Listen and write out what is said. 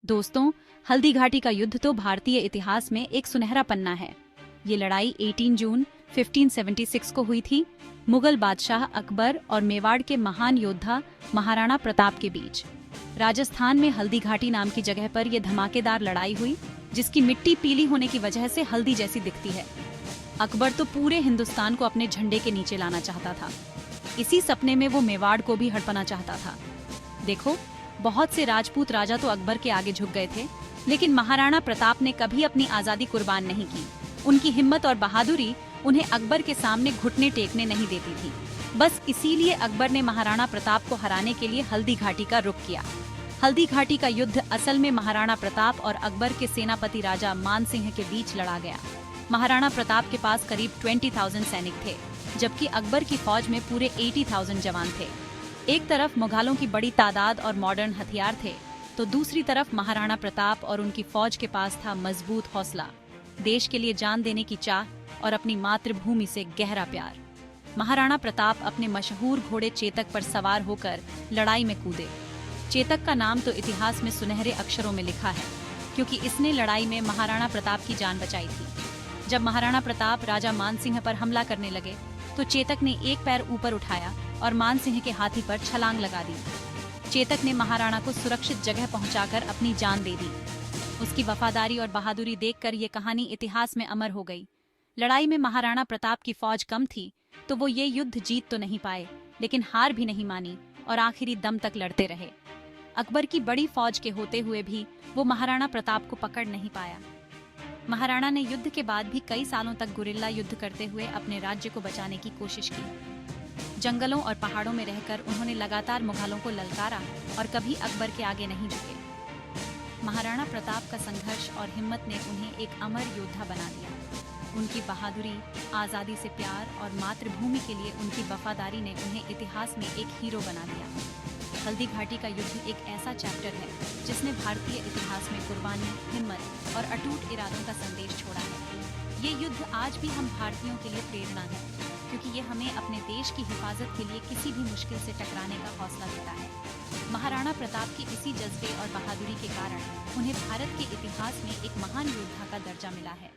दोस्तों, हल्दी घाटी का युद्ध तो भारतीय इतिहास में एक सुनहरा पन्ना है। ये लड़ाई 18 जून 1576 को हुई थी, मुगल बादशाह अकबर और मेवाड़ के महान योद्धा महाराणा प्रताप के बीच। राजस्थान में हल्दी घाटी नाम की जगह पर यह धमाकेदार लड़ाई हुई, जिसकी मिट्टी पीली होने की वजह से हल्दी जैसी दिखती है। अकबर तो पूरे हिंदुस्तान को अपने झंडे के नीचे लाना चाहता था। इसी सपने में वो मेवाड़ को भी हड़पना चाहता था। देखो, बहुत से राजपूत राजा तो अकबर के आगे झुक गए थे, लेकिन महाराणा प्रताप ने कभी अपनी आजादी कुर्बान नहीं की। उनकी हिम्मत और बहादुरी उन्हें अकबर के सामने घुटने टेकने नहीं देती थी। बस इसीलिए अकबर ने महाराणा प्रताप को हराने के लिए हल्दी घाटी का रुख किया। हल्दी घाटी का युद्ध असल में महाराणा प्रताप और अकबर के सेनापति राजा मान सिंह के बीच लड़ा गया। महाराणा प्रताप के पास करीब 20,000 सैनिक थे, जबकि अकबर की फौज में पूरे 80,000 जवान थे। एक तरफ मुगलों की बड़ी तादाद और मॉडर्न हथियार थे, तो दूसरी तरफ महाराणा प्रताप और उनकी फौज के पास था मजबूत हौसला, देश के लिए जान देने की चाह और अपनी मातृभूमि से गहरा प्यार। महाराणा प्रताप अपने मशहूर घोड़े चेतक पर सवार होकर लड़ाई में कूदे। चेतक का नाम तो इतिहास में सुनहरे अक्षरों में लिखा है, क्योंकि इसने लड़ाई में महाराणा प्रताप की जान बचाई थी। जब महाराणा प्रताप राजा मान सिंह पर हमला करने लगे, तो चेतक ने एक पैर ऊपर उठाया और मान सिंह के हाथी पर छलांग लगा दी। चेतक ने महाराणा को सुरक्षित जगह पहुंचाकर अपनी जान दे दी। उसकी वफादारी और बहादुरी देखकर ये कहानी इतिहास में अमर हो गई। लड़ाई में महाराणा प्रताप की फौज कम थी, तो वो ये युद्ध जीत तो नहीं पाए, लेकिन हार भी नहीं मानी और आखिरी दम तक लड़ते रहे। अकबर की बड़ी फौज के होते हुए भी वो महाराणा प्रताप को पकड़ नहीं पाया। महाराणा ने युद्ध के बाद भी कई सालों तक गुरिल्ला युद्ध करते हुए अपने राज्य को बचाने की कोशिश की। जंगलों और पहाड़ों में रहकर उन्होंने लगातार मुगलों को ललकारा और कभी अकबर के आगे नहीं झुके। महाराणा प्रताप का संघर्ष और हिम्मत ने उन्हें एक अमर योद्धा बना दिया। उनकी बहादुरी, आज़ादी से प्यार और मातृभूमि के लिए उनकी वफादारी ने उन्हें इतिहास में एक हीरो बना दिया। हल्दी घाटी का युद्ध एक ऐसा चैप्टर है जिसने भारतीय इतिहास में कुर्बानी, हिम्मत और अटूट इरादों का संदेश छोड़ा है। ये युद्ध आज भी हम भारतीयों के लिए प्रेरणा है, क्योंकि ये हमें अपने देश की हिफाजत के लिए किसी भी मुश्किल से टकराने का हौसला देता है। महाराणा प्रताप के इसी जज्बे और बहादुरी के कारण उन्हें भारत के इतिहास में एक महान योद्धा का दर्जा मिला है।